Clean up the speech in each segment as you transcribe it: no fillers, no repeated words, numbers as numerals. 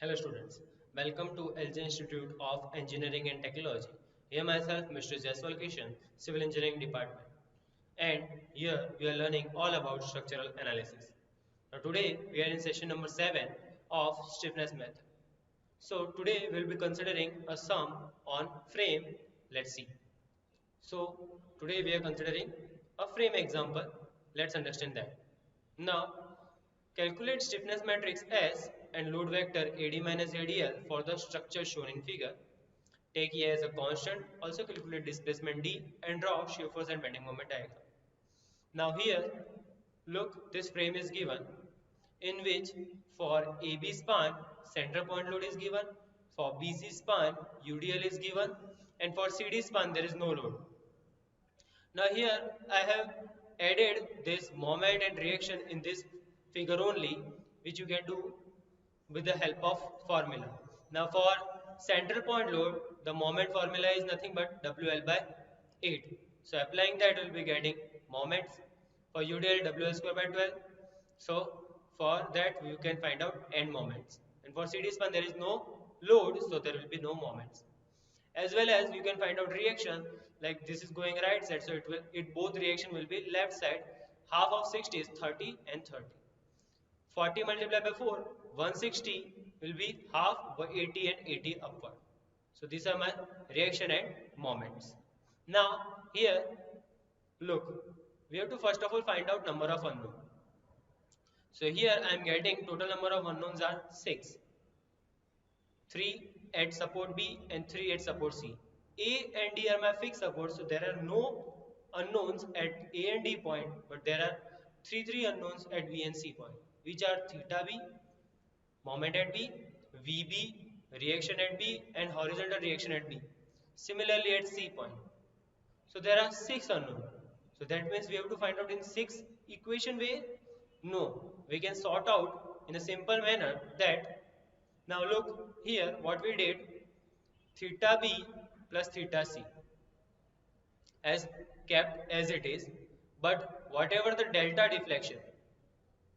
Hello students, welcome to LJ Institute of Engineering and Technology. Here myself, Mr. Jaiswal Kishan, Civil Engineering Department. And here we are learning all about structural analysis. Now today we are in session number 7 of stiffness method. So today we will be considering a sum on frame. Let's see. So today we are considering a frame example. Let's understand that. Now calculate stiffness matrix S and load vector AD minus ADL for the structure shown in figure. Take A as a constant. Also calculate displacement D and draw shear force and bending moment diagram. Now here, look, this frame is given in which for AB span, center point load is given, for BC span, UDL is given, and for CD span, there is no load. Now here I have added this moment and reaction in this figure only, which you can do with the help of formula. Now for central point load, the moment formula is nothing but WL by 8. So applying that, we will be getting moments. For UDL, WL square by 12. So for that you can find out end moments. And for CD span there is no load, so there will be no moments. As well as you can find out reaction, like this is going right side, so it both reaction will be left side. Half of 60 is 30 and 30. 40 multiplied by 4, 160 will be half by 80 and 80 upward. So these are my reaction and moments. Now here, look, we have to first of all find out number of unknown. So here I am getting total number of unknowns are 6. 3 at support B and 3 at support C. A and D are my fixed support, so there are no unknowns at A and D point, but there are three unknowns at B and C point, which are theta B, moment at B, VB, reaction at B, and horizontal reaction at B. Similarly at C point. So there are 6 unknowns. So that means we have to find out in 6 equation way? No, we can sort out in a simple manner that, now look here what we did, theta B plus theta C as kept as it is, but whatever the delta deflection,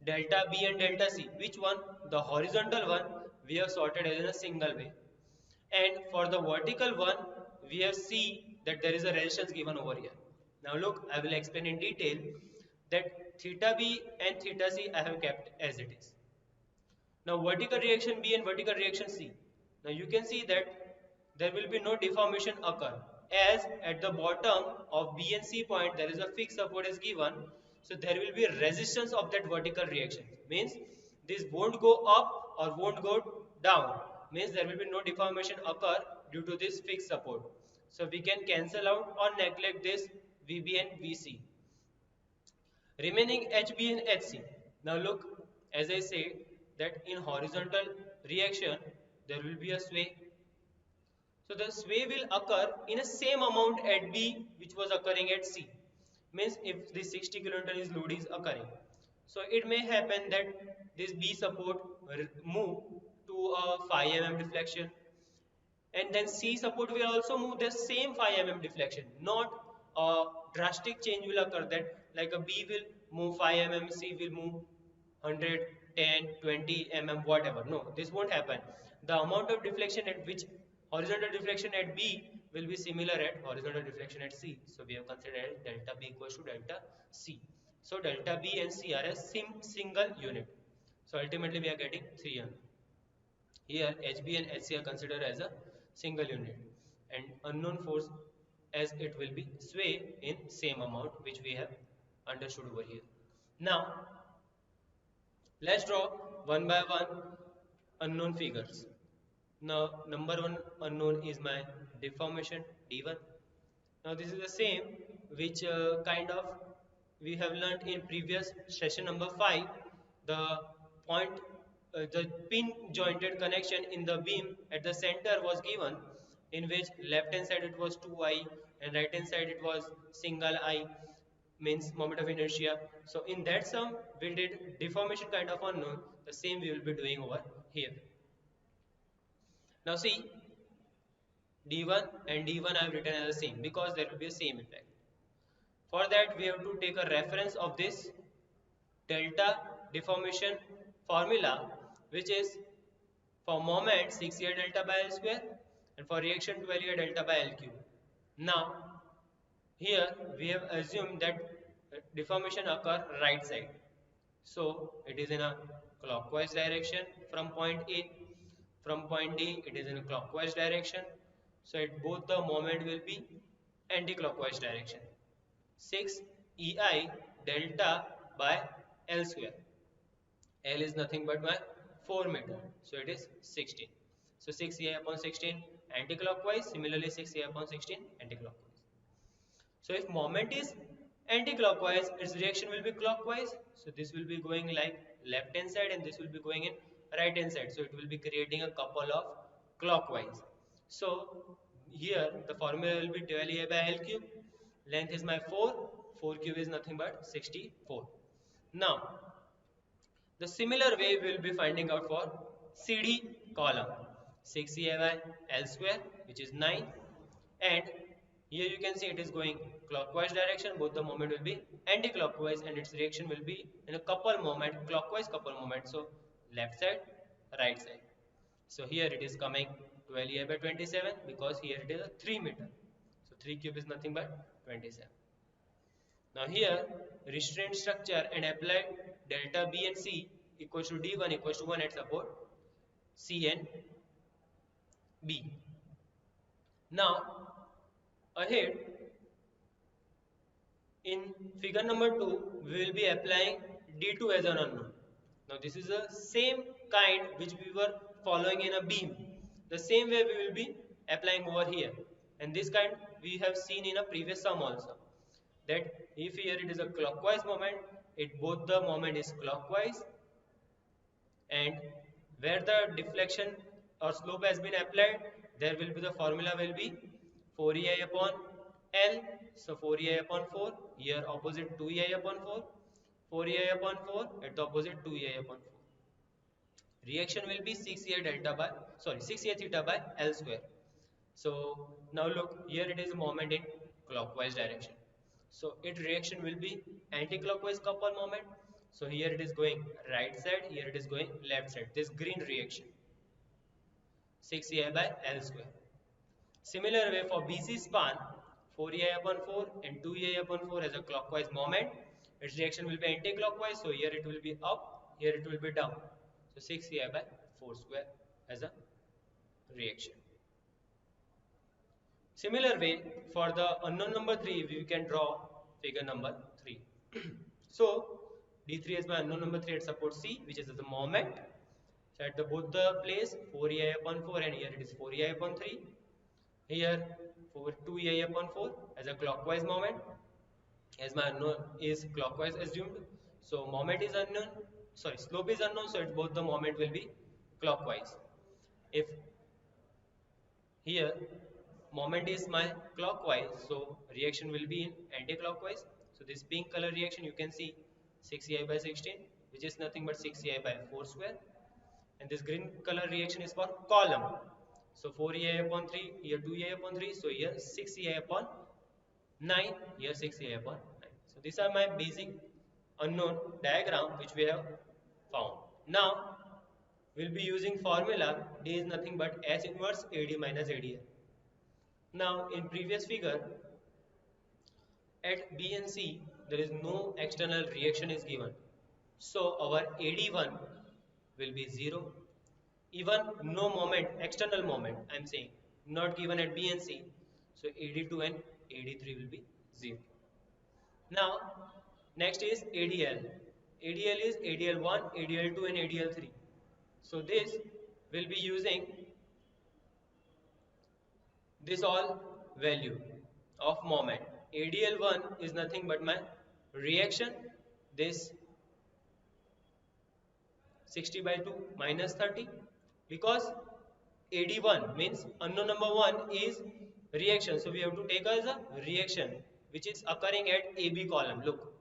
delta B and delta C, which one? The horizontal one we have sorted as in a single way, and for the vertical one we have seen that there is a resistance given over here. Now look, I will explain in detail that theta B and theta C I have kept as it is. Now vertical reaction B and vertical reaction C. Now you can see that there will be no deformation occur, as at the bottom of B and C point there is a fixed support is given, so there will be resistance of that vertical reaction, means this won't go up or won't go down, means there will be no deformation occur due to this fixed support. So we can cancel out or neglect this VB and VC. Remaining HB and HC. Now look, as I said that in horizontal reaction there will be a sway. So the sway will occur in a same amount at B which was occurring at C. Means if this 60 kilonewton is load is occurring. So it may happen that this B support move to a 5 mm deflection, and then C support will also move the same 5 mm deflection. Not a drastic change will occur that like a B will move 5 mm, C will move 100, 10, 20 mm, whatever. No, this won't happen. The amount of deflection at which horizontal deflection at B will be similar at horizontal deflection at C. So we have considered delta B equals to delta C. So delta B and C are a single unit. So ultimately we are getting 3 unknown. Here HB and HC are considered as a single unit, and unknown force as it will be sway in same amount which we have understood over here. Now let's draw one by one unknown figures. Now number one unknown is my deformation D1. Now this is the same which kind of we have learnt in previous session number 5. The point, the pin jointed connection in the beam at the center was given, in which left hand side it was 2I and right hand side it was single I, means moment of inertia. So in that sum we did deformation kind of unknown. The same we will be doing over here. Now see, D1 and D1 I have written as the same because there will be a same effect. For that we have to take a reference of this delta deformation formula, which is For moment 6 a delta by L square, and for reaction 12 a delta by L cube. Now here we have assumed that deformation occur right side. So it is in a clockwise direction from point A. From point D it is in a clockwise direction. So it both the moment will be anti-clockwise direction. 6 EI delta by L square. L is nothing but my 4 meter. So it is 16. So 6 EI upon 16 anti-clockwise. Similarly 6 EI upon 16 anti-clockwise. So if moment is anti-clockwise, its reaction will be clockwise. So this will be going like left hand side and this will be going in right hand side. So it will be creating a couple of clockwise. So here the formula will be 12A by L cube. Length is my 4. 4 cube is nothing but 64. Now the similar way we will be finding out for CD column. 6A by L square, which is 9, and here you can see it is going clockwise direction. Both the moment will be anti-clockwise and its reaction will be in a couple moment, clockwise couple moment. So left side, right side. So here it is coming 12A by 27 because here it is a 3 meter. So 3 cube is nothing but 27. Now here restraint structure and applied delta B and C equals to D1 equals to 1 at support C and B. Now ahead in figure number 2 we will be applying D2 as an unknown. Now this is the same kind which we were following in a beam. The same way we will be applying over here, and this kind we have seen in a previous sum also, that if here it is a clockwise moment, it both the moment is clockwise, and where the deflection or slope has been applied, there will be the formula will be 4EI upon L. So 4EI upon 4, here opposite 2EI upon 4, 4EI upon 4 at the opposite 2EI upon 4. Reaction will be 6EI delta by 6EI theta by L square. So now look, here it is a moment in clockwise direction. So its reaction will be anti-clockwise couple moment. So here it is going right side, here it is going left side. This green reaction 6EI by L square. Similar way for BC span, 4EI upon 4 and 2EI upon 4 as a clockwise moment. Its reaction will be anti-clockwise. So here it will be up, here it will be down. So 6EI by 4 square as a reaction. Similar way for the unknown number 3 we can draw figure number 3. So D3 is my unknown number 3 at support C, which is the moment. So at the both the place 4EI upon 4 and here it is 4EI upon 3. Here 2EI upon 4 as a clockwise moment, as my unknown is clockwise assumed. So moment is unknown, slope is unknown, so both the moment will be clockwise. If here moment is my clockwise, so reaction will be in anti-clockwise. So this pink color reaction you can see 6EI by 16, which is nothing but 6EI by 4 square, and this green color reaction is for column. So 4EI upon 3, here 2EI upon 3, so here 6EI upon 9, here 6EI upon 9. So these are my basic unknown diagram which we have found. Now we'll be using formula D is nothing but S inverse AD minus ADL. Now in previous figure at B and C there is no external reaction is given. So our AD1 will be 0. Even no moment, external moment I am saying, not given at B and C. So AD2 and AD3 will be 0. Now next is ADL. ADL is ADL1, ADL2 and ADL3. So this will be using this all value of moment. ADL1 is nothing but my reaction, this 60 by 2 minus 30, because AD1 means unknown number 1 is reaction, so we have to take as a reaction which is occurring at AB column. Look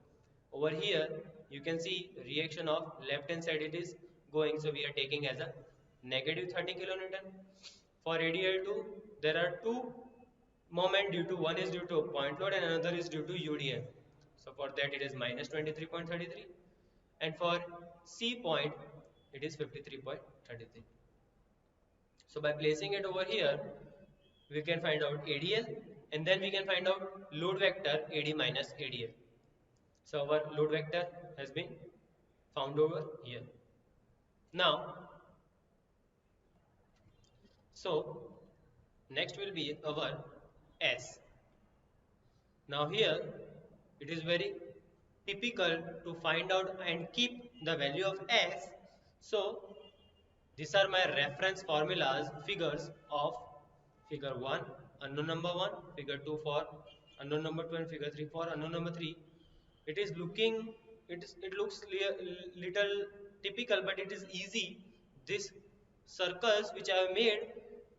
over here, you can see reaction of left hand side it is going, so we are taking as a negative 30 kilonewton. For ADL2 there are two moment due to, one is due to point load and another is due to UDL. So for that it is minus 23.33, and for C point it is 53.33. So by placing it over here, we can find out ADL, and then we can find out load vector AD minus ADL. So our load vector has been found over here. Now, so next will be our S. Now here it is very typical to find out and keep the value of S. So these are my reference formulas, figures of figure 1, unknown number 1, figure 2 for unknown number 2, and figure 3 for unknown number 3. It is looking, it looks little typical, but it is easy. This circles which I have made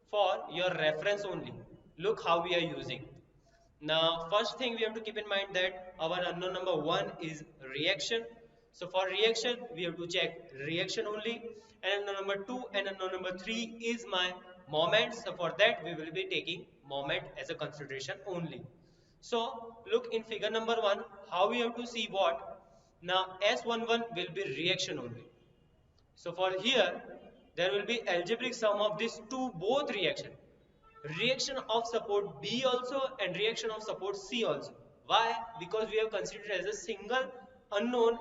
for your reference only. Look how we are using. Now, first thing we have to keep in mind that our unknown number 1 is reaction. So for reaction, we have to check reaction only. And unknown number 2 and unknown number 3 is my moment. So for that, we will be taking moment as a consideration only. So look in figure number 1, how we have to see what? Now S11 will be reaction only. So for here, there will be algebraic sum of these two both reaction. Reaction of support B also and reaction of support C also. Why? Because we have considered as a single unknown,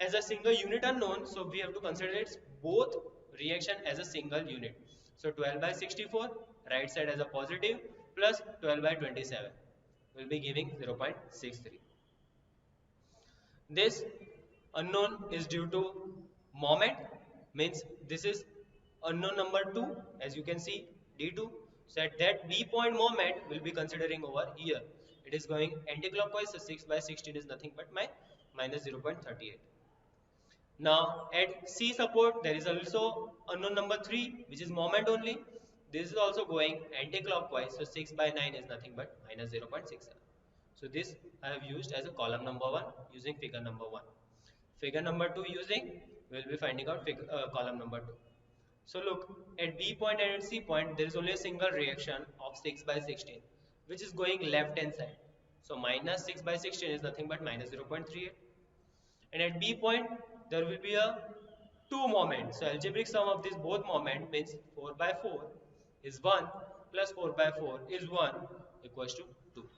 as a single unit unknown, so we have to consider its both reaction as a single unit. So 12 by 64, right side as a positive, plus 12 by 27 will be giving 0.63. This unknown is due to moment, means this is unknown number 2, as you can see D2. So at that B point moment will be considering over here. It is going anti-clockwise, so 6 by 16 is nothing but my minus 0.38. Now at C support there is also unknown number 3, which is moment only. This is also going anti-clockwise, so 6 by 9 is nothing but minus 0.67. So this I have used as a column number 1 using figure number 1. Figure number 2 using, we will be finding out column number 2. So look, at B point and at C point there is only a single reaction of 6 by 16, which is going left hand side. So minus 6 by 16 is nothing but minus 0.38. And at B point there will be a 2 moment. So algebraic sum of this both moment means 4 by 4 is 1 plus 4 by 4 is 1 equals to 2.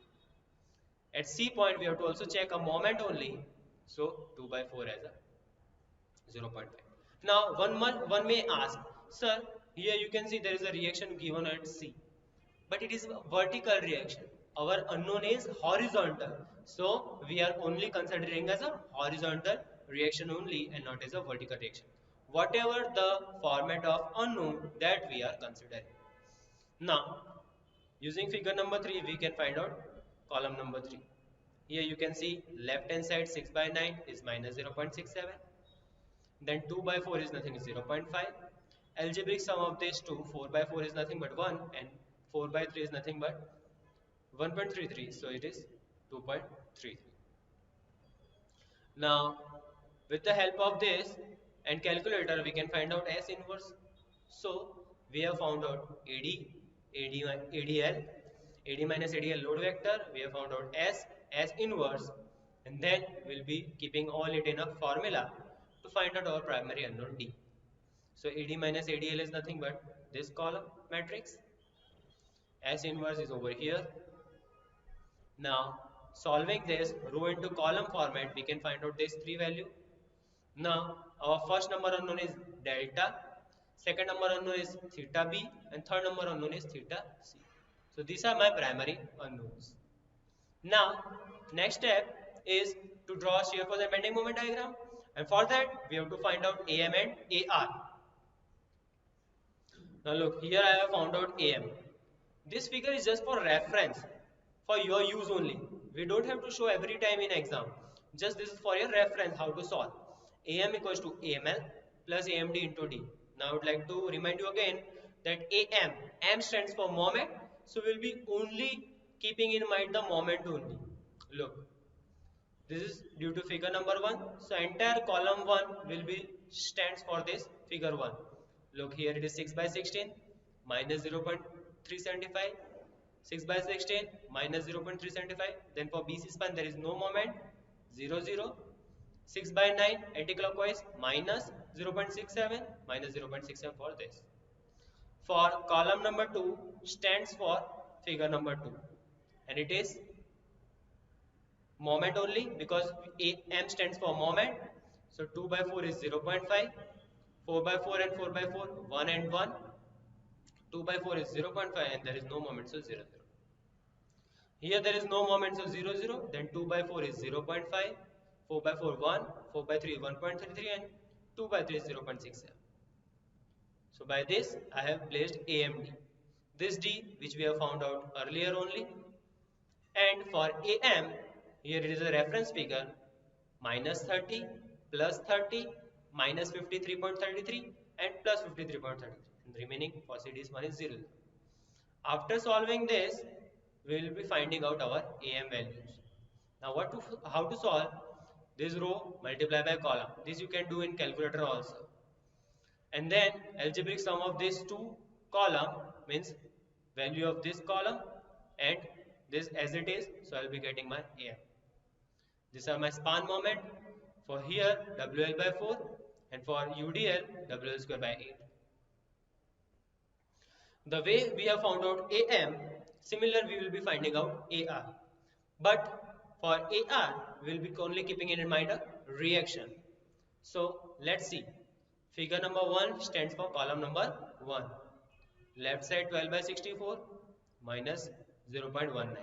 At C point we have to also check a moment only, so 2 by 4 as a 0.5. Now one may ask, sir, here you can see there is a reaction given at C, but it is a vertical reaction. Our unknown is horizontal, so we are only considering as a horizontal reaction only and not as a vertical reaction. Whatever the format of unknown that we are considering. Now, using figure number 3, we can find out column number 3. Here you can see left hand side 6 by 9 is minus 0.67. Then 2 by 4 is nothing, 0.5. Algebraic sum of these two, 4 by 4 is nothing but 1 and 4 by 3 is nothing but 1.33. So it is 2.33. Now, with the help of this and calculator, we can find out S inverse. So we have found out ADL, AD minus ADL load vector. We have found out S inverse, and then we'll be keeping all it in a formula to find out our primary unknown D. So AD minus ADL is nothing but this column matrix. S inverse is over here. Now solving this row into column format, we can find out this 3 value. Now our first number unknown is delta, second number unknown is theta B, and third number unknown is theta C. So these are my primary unknowns. Now next step is to draw a shear force and bending moment diagram, and for that we have to find out AM and AR. Now look, here I have found out AM. This figure is just for reference, for your use only. We don't have to show every time in exam. Just this is for your reference how to solve. AM equals to AML plus AMD into D. Now I would like to remind you again that M stands for moment. So we'll be only keeping in mind the moment only. Look, this is due to figure number 1. So entire column 1 will be stands for this figure 1. Look, here it is 6 by 16 minus 0.375. 6 by 16 minus 0.375. Then for BC span there is no moment, 0, 0. 6 by 9 anticlockwise minus 0.67 minus 0.67 for this. For column number 2 stands for figure number 2, and it is moment only because m stands for moment. So 2 by 4 is 0.5, 4 by 4 and 4 by 4 1 and 1, 2 by 4 is 0.5 and there is no moment, so 0 0. Here there is no moment, so 0 0, then 2 by 4 is 0.5, 4 by 4 1, 4 by 3 1.33 and 2 by 3 is 0.67. So by this I have placed AMD. This D which we have found out earlier only. And for AM, here it is a reference figure, minus 30, plus 30, minus 53.33 and plus 53.33. And the remaining for CD's one is 0. After solving this, we will be finding out our AM values. Now how to solve this row multiply by column. This you can do in calculator also. And then algebraic sum of these two column means value of this column and this as it is, so I will be getting my AM. These are my span moment. For here WL by 4 and for UDL WL square by 8. The way we have found out AM, similar we will be finding out AR. But for AR, we will be only keeping in mind a reaction. So let's see. Figure number 1 stands for column number 1. Left side 12 by 64 minus 0.19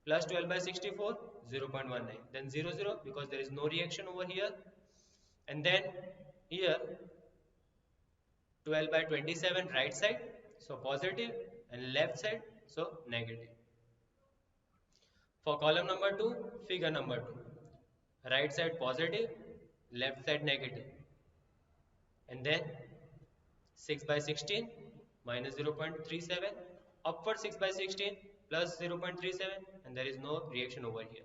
plus 12 by 64 0.19, then 0 0 because there is no reaction over here, and then here 12 by 27 right side, so positive, and left side, so negative. For column number 2, figure number 2, right side positive, left side negative, and then 6 by 16 minus 0.37, upward 6 by 16 plus 0.37, and there is no reaction over here.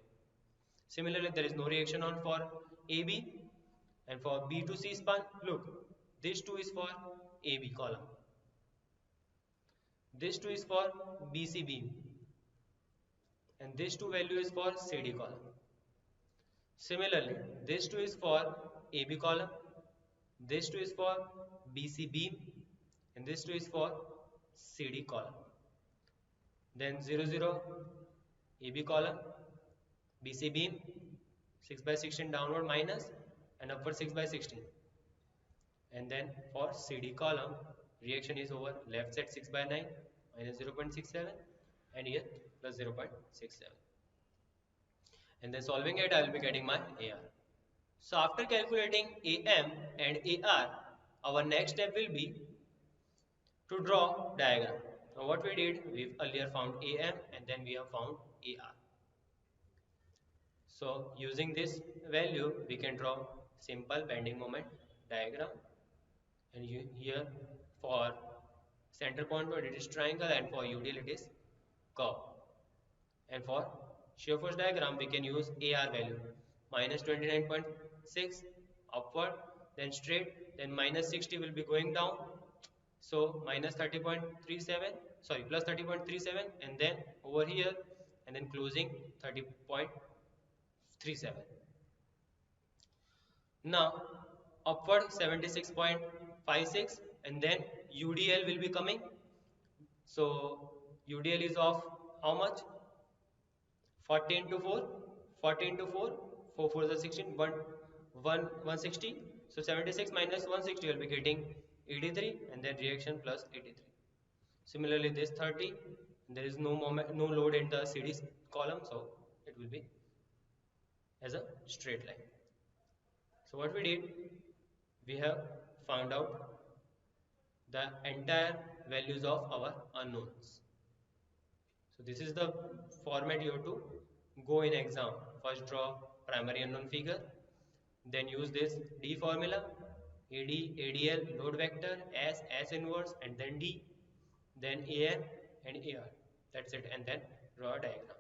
Similarly, there is no reaction on for AB, and for B to C span, look, this 2 is for AB column, this 2 is for BC beam, and this 2 value is for CD column. Similarly, this 2 is for AB column, this 2 is for BC beam, and this 2 is for CD column. Then 0 0 AB column, BC beam, 6 by 16 downward minus and upward 6 by 16. And then for CD column, reaction is over left side 6 by 9 minus 0.67 and here plus 0.67. And then solving it, I will be getting my AR. So after calculating AM and AR, our next step will be to draw diagram. Now what we did, we earlier found AM and then we have found AR. So using this value, we can draw simple bending moment diagram. And here for center point it is triangle and for UDL it is curve. And for shear force diagram, we can use AR value minus 29.6 upward, then straight, then minus 60 will be going down. So minus 30.37, sorry, plus 30.37, and then over here, and then closing 30.37. Now upward 76.56, and then UDL will be coming. So UDL is of how much? 40 into 4, 40 into 4, 4 4 is 16, 160. So 76 minus 160 will be getting 83, and then reaction plus 83. Similarly, this 30, there is no moment, no load in the CD column, so it will be as a straight line. So what we did, we have found out the entire values of our unknowns. So this is the format you have to go in exam. First draw primary unknown figure, then use this D formula, AD, ADL, load vector, S inverse, and then D, then AN and AR. That's it, and then draw a diagram.